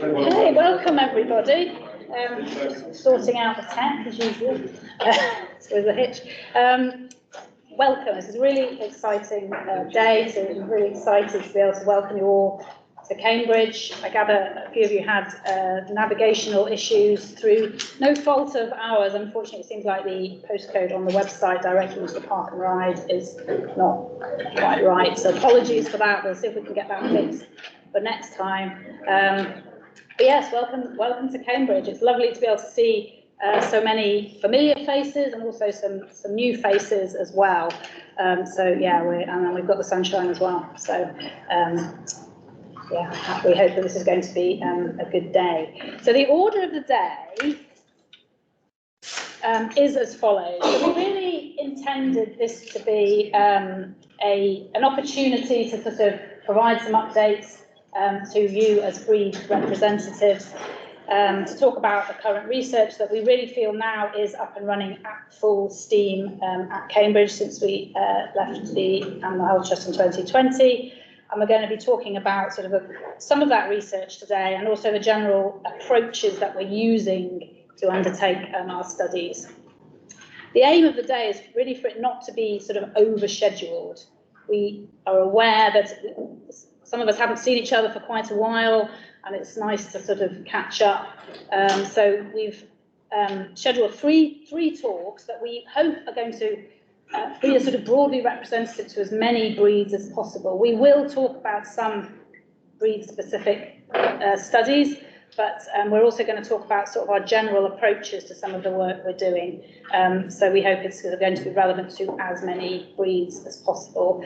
Okay, welcome everybody. Sorting out the tech as usual. It's always a hitch. Welcome. This is a really exciting day, so I'm really excited to be able to welcome you all to Cambridge. I gather a few of you had navigational issues through no fault of ours. Unfortunately, it seems like the postcode on the website directly into the park and ride is not quite right. So apologies for that. We'll see if we can get that fixed for next time. But yes, welcome to Cambridge. It's lovely to be able to see so many familiar faces and also some new faces as well. So yeah, and we've got the sunshine as well. So yeah, we hope that this is going to be a good day. So the order of the day is as follows. So we really intended this to be an opportunity to sort of provide some updates to you as breed representatives, to talk about the current research that we really feel now is up and running at full steam at Cambridge since we left the Animal Health Trust in 2020. And we're going to be talking about sort of some of that research today and also the general approaches that we're using to undertake our studies. The aim of the day is really for it not to be sort of over-scheduled. We are aware that some of us haven't seen each other for quite a while, and it's nice to sort of catch up. So we've scheduled three talks that we hope are going to be sort of broadly representative to as many breeds as possible. We will talk about some breed-specific studies, but we're also going to talk about sort of our general approaches to some of the work we're doing. So we hope it's going to be relevant to as many breeds as possible.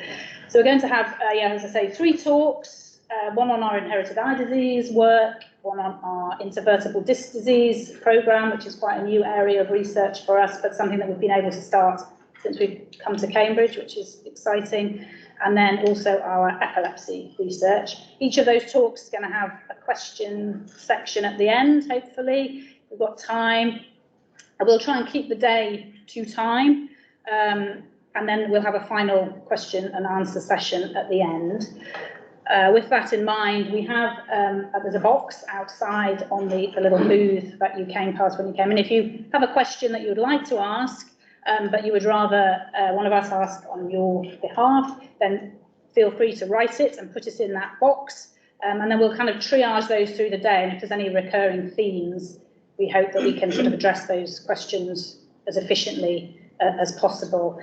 So we're going to have, as I say, 3 talks, one on our inherited eye disease work, one on our intervertebral disc disease programme, which is quite a new area of research for us, but something that we've been able to start since we've come to Cambridge, which is exciting, and then also our epilepsy research. Each of those talks is going to have a question section at the end, hopefully. We've got time. I will try and keep the day to time, and then we'll have a final question and answer session at the end. With that in mind, we have, there's a box outside on the little booth that you came past when you came in. If you have a question that you would like to ask, but you would rather one of us ask on your behalf, then feel free to write it and put it in that box. And then we'll kind of triage those through the day. And if there's any recurring themes, we hope that we can sort of address those questions as efficiently as possible.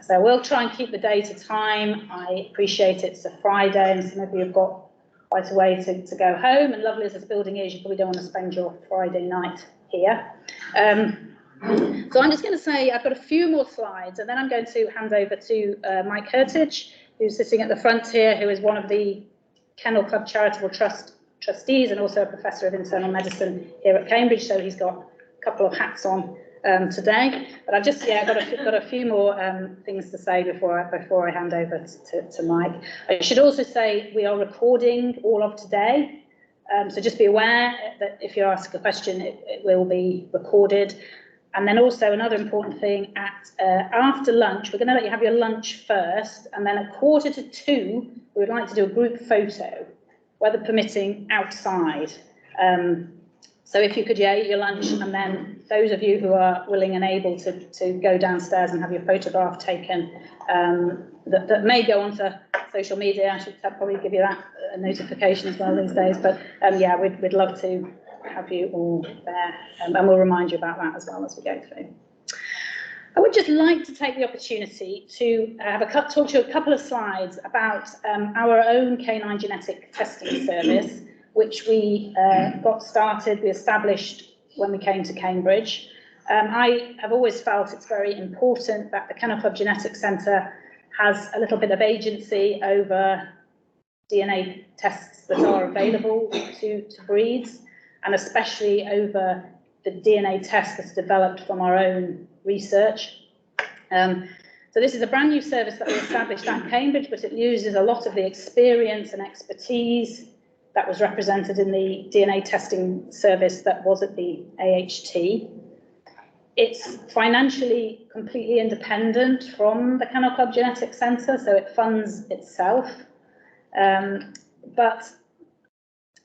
So we'll try and keep the day to time. I appreciate it's a Friday and some of you have got quite a way to go home. And lovely as this building is, you probably don't want to spend your Friday night here. So I'm just going to say I've got a few more slides and then I'm going to hand over to Mike Herrtage, who's sitting at the front here, who is one of the Kennel Club Charitable Trust trustees and also a professor of internal medicine here at Cambridge. So he's got a couple of hats on today. But I've just got a few more things to say before I hand over to Mike. I should also say we are recording all of today. So just be aware that if you ask a question, it will be recorded. And then also another important thing, after lunch, we're going to let you have your lunch first, and then at 1:45, we would like to do a group photo, weather permitting, outside. So if you could eat your lunch, and then those of you who are willing and able to go downstairs and have your photograph taken, that may go onto social media. I should probably give you that notification as well these days. But yeah, we'd love to have you all there, and we'll remind you about that as well as we go through. I would just like to take the opportunity to talk to you a couple of slides about our own canine genetic testing service, which we got started, we established when we came to Cambridge. I have always felt it's very important that the Kennel Club Genetics Centre has a little bit of agency over DNA tests that are available to breeds, and especially over the DNA test that's developed from our own research. So this is a brand new service that we established at Cambridge, but it uses a lot of the experience and expertise that was represented in the DNA testing service that was at the AHT. It's financially completely independent from the Kennel Club Genetics Centre, so it funds itself. But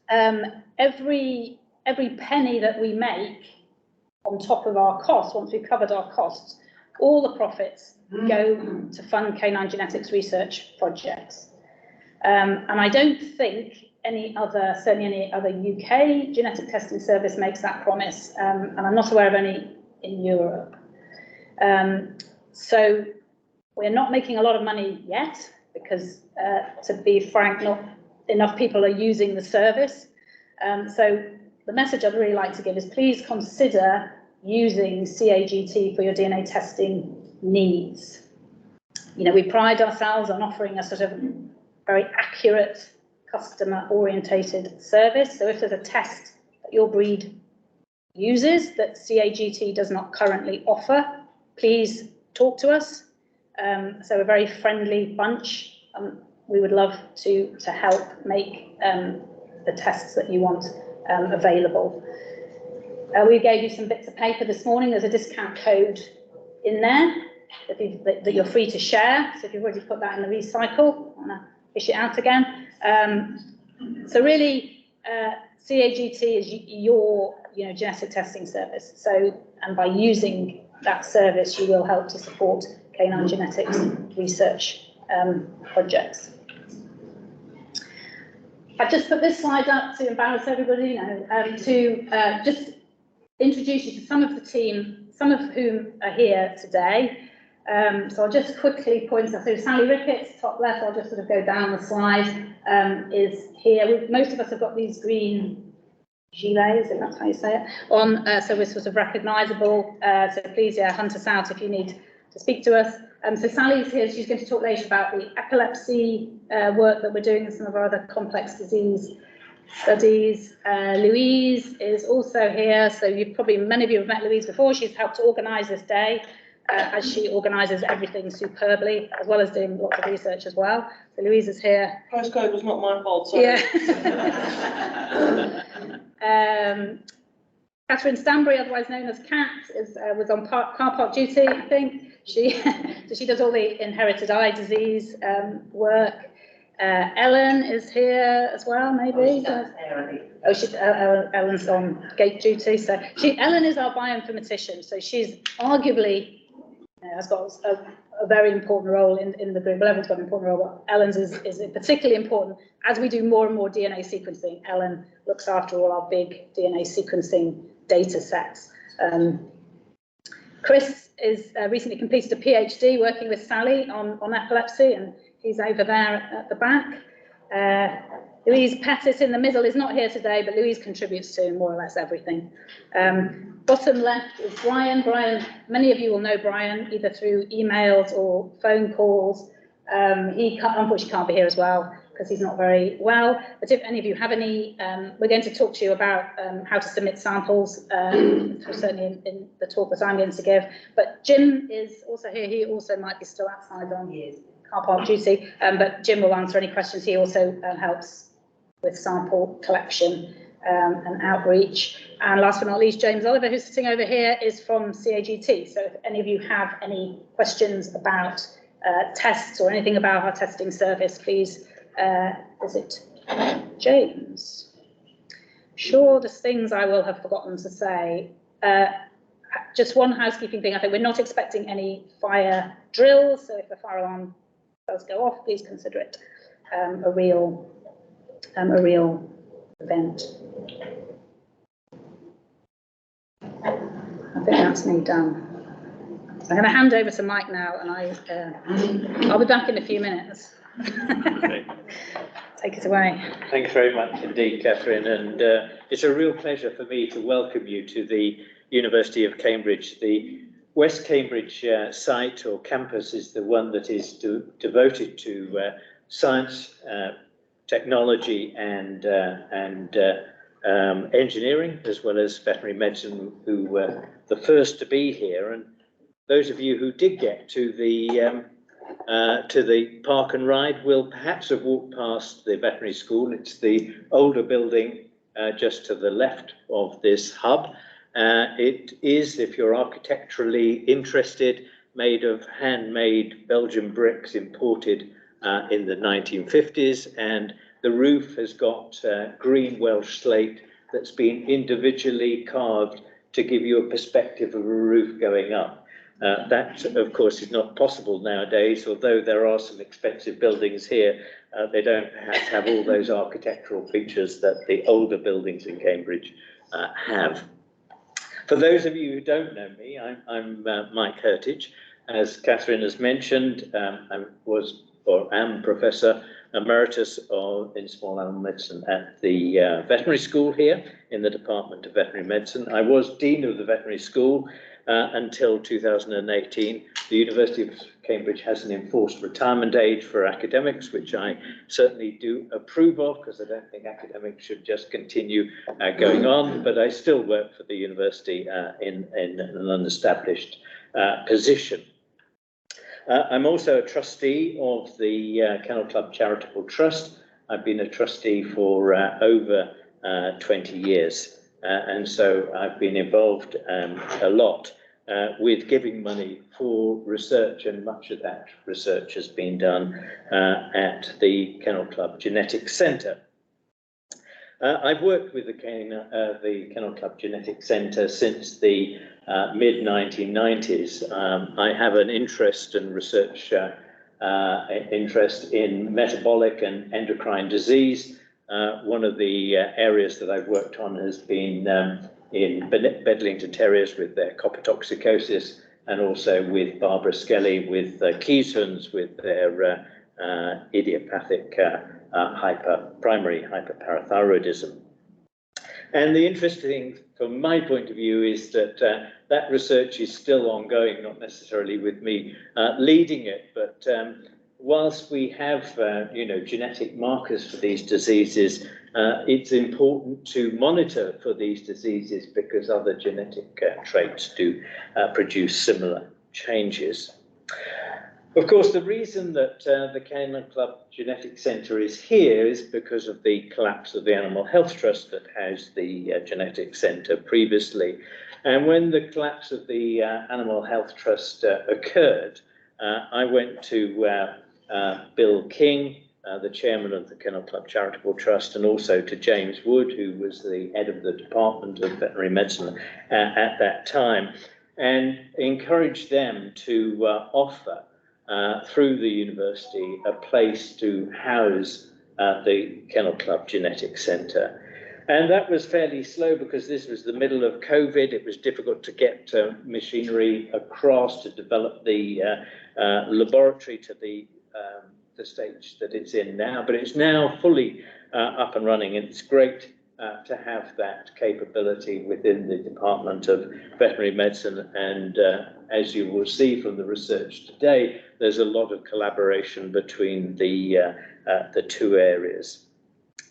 every penny that we make on top of our costs, once we've covered our costs, all the profits go to fund canine genetics research projects. And I don't think certainly any other UK genetic testing service makes that promise, and I'm not aware of any in Europe. So we're not making a lot of money yet because, to be frank, not enough people are using the service. So the message I'd really like to give is please consider using CAGT for your DNA testing needs. You know, we pride ourselves on offering a sort of very accurate, customer-orientated service. So if there's a test that your breed uses that CAGT does not currently offer, please talk to us. So a very friendly bunch. We would love to help make the tests that you want available. We gave you some bits of paper this morning. There's a discount code in there that you're free to share. So if you've already put that in the recycle, I want to fish it out again. So really, CAGT is your genetic testing service. So, and by using that service, you will help to support canine genetics research projects. I've just put this slide up to embarrass everybody, to just introduce you to some of the team, some of whom are here today. So I'll just quickly point out, so Sally Ricketts, top left, I'll just sort of go down the slide, is here. Most of us have got these green gilets, if that's how you say it, on, so we're sort of recognisable. So please, hunt us out if you need to speak to us. So Sally's here, she's going to talk later about the epilepsy work that we're doing and some of our other complex disease studies. Louise is also here, so many of you have met Louise before. She's helped to organise this day, as she organises everything superbly, as well as doing lots of research as well. So Louise is here. Postcode was not my fault, sorry. Yeah. Catherine Stanbury, otherwise known as Cat, was on car park duty, I think. So she does all the inherited eye disease work. Ellen is here as well, maybe. Ellen's on gate duty. So Ellen is our bioinformatician. So she's arguably has got a very important role in the group. Well, everyone's got an important role, but Ellen's is particularly important as we do more and more DNA sequencing. Ellen looks after all our big DNA sequencing data sets. Chris is recently completed a PhD working with Sally on epilepsy, and he's over there at the back. Louise Pettis in the middle is not here today, but Louise contributes to more or less everything. Bottom left is Brian. Brian, many of you will know Brian either through emails or phone calls. He unfortunately can't be here as well because he's not very well. But if any of you have any, we're going to talk to you about how to submit samples, certainly in the talk that I'm going to give. But Jim is also here. He also might be still outside on car park duty, but Jim will answer any questions. He also helps with sample collection and outreach. And last but not least, James Oliver, who's sitting over here, is from CAGT. So if any of you have any questions about tests or anything about our testing service, please visit James. Sure, there's things I will have forgotten to say. Just one housekeeping thing. I think we're not expecting any fire drills, so if the fire alarm does go off, please consider it a real event. I think that's me done. So I'm going to hand over to Mike now, and I'll be back in a few minutes. Take it away. Thanks very much indeed, Catherine, and it's a real pleasure for me to welcome you to the University of Cambridge. The West Cambridge site or campus is the one that is devoted to science, technology and engineering, as well as veterinary medicine, who were the first to be here. And those of you who did get to the park and ride will perhaps have walked past the veterinary school. It's the older building just to the left of this hub. It is, if you're architecturally interested, made of handmade Belgian bricks imported in the 1950s, and the roof has got green Welsh slate that's been individually carved to give you a perspective of a roof going up. That, of course, is not possible nowadays, although there are some expensive buildings here. They don't perhaps have all those architectural features that the older buildings in Cambridge have. For those of you who don't know me, I'm Mike Herrtage. As Catherine has mentioned, I am Professor Emeritus in Small Animal Medicine at the Veterinary School here in the Department of Veterinary Medicine. I was Dean of the Veterinary School until 2018. The University of Cambridge has an enforced retirement age for academics, which I certainly do approve of, because I don't think academics should just continue going on, but I still work for the university in an unestablished position. I'm also a trustee of the Kennel Club Charitable Trust. I've been a trustee for over 20 years, and so I've been involved a lot with giving money for research, and much of that research has been done at the Kennel Club Genetics Centre. I've worked with the Kennel Club Genetics Centre since the mid-1990s. I have an interest and research interest in metabolic and endocrine disease. One of the areas that I've worked on has been in Bedlington Terriers with their copper-toxicosis, and also with Barbara Skelly with Keeshunds with their idiopathic primary hyperparathyroidism. And the interesting thing from my point of view is that that research is still ongoing, not necessarily with me leading it, but whilst we have genetic markers for these diseases, it's important to monitor for these diseases because other genetic traits do produce similar changes. Of course, the reason that the Kennel Club Genetics Centre is here is because of the collapse of the Animal Health Trust that housed the Genetics Centre previously. And when the collapse of the Animal Health Trust occurred, I went to Bill King, the chairman of the Kennel Club Charitable Trust, and also to James Wood, who was the head of the Department of Veterinary Medicine at that time, and encouraged them to offer through the university a place to house the Kennel Club Genetics Centre. And that was fairly slow because this was the middle of COVID. It was difficult to get machinery across to develop the laboratory to the stage that it's in now, but it's now fully up and running, and it's great to have that capability within the Department of Veterinary Medicine. And as you will see from the research today, there's a lot of collaboration between the two areas.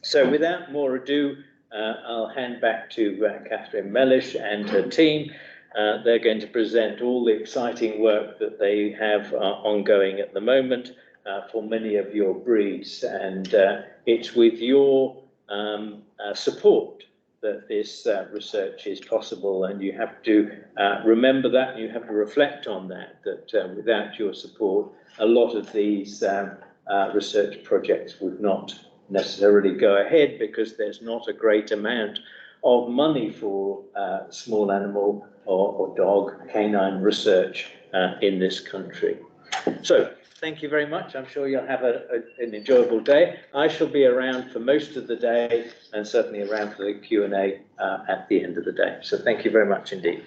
So without more ado, I'll hand back to Cathryn Mellersh and her team. They're going to present all the exciting work that they have ongoing at the moment for many of your breeds, and it's with your support that this research is possible, and you have to remember that, and you have to reflect on that, that without your support, a lot of these research projects would not necessarily go ahead, because there's not a great amount of money for small animal or dog canine research in this country. So thank you very much. I'm sure you'll have an enjoyable day. I shall be around for most of the day, and certainly around for the Q&A at the end of the day. So thank you very much indeed.